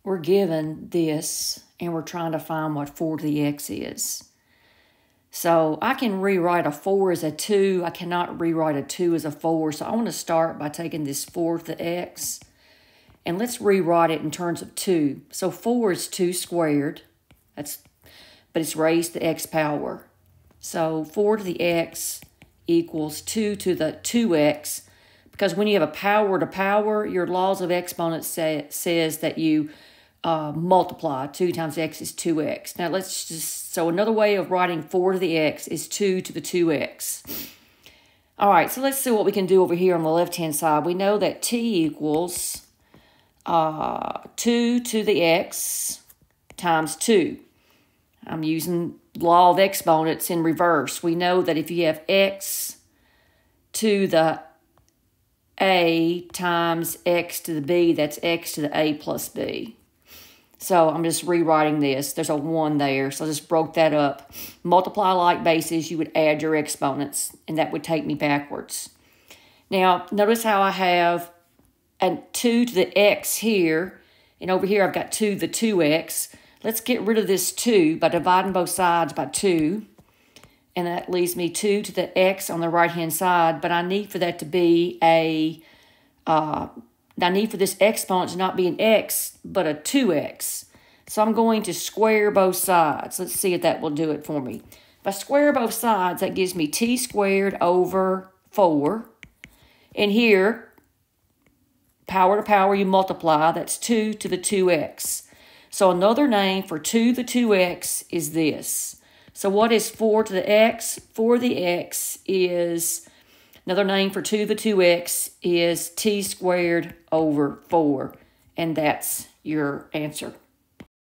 we're given this, and we're trying to find what 4 to the x is. So I can rewrite a 4 as a 2. I cannot rewrite a 2 as a 4. So I want to start by taking this 4 to the x, and let's rewrite it in terms of 2. So 4 is 2 squared, but it's raised to the x power. So 4 to the x equals 2 to the 2x, because when you have a power to power, your laws of exponents says that you multiply. 2 times x is 2x. Now so another way of writing 4 to the x is 2 to the 2x. All right, so let's see what we can do over here on the left-hand side. We know that t equals 2 to the x times 2. I'm using law of exponents in reverse. We know that if you have x to the a times x to the b, that's x to the a plus b. So I'm just rewriting this. There's a 1 there, so I just broke that up. Multiply like bases, you would add your exponents, and that would take me backwards. Now, notice how I have a 2 to the x here, and over here I've got 2 to the 2x. Let's get rid of this 2 by dividing both sides by 2. And that leaves me 2 to the x on the right-hand side, but I need for that to be I need for this exponent to not be an x, but a 2x. So I'm going to square both sides. Let's see if that will do it for me. If I square both sides, that gives me t squared over 4. And here, power to power, you multiply. That's 2 to the 2x. So another name for 2 to the 2x is this. So what is 4 to the x? 4 to the x is, another name for 2 to the 2x is t squared over 4. And that's your answer.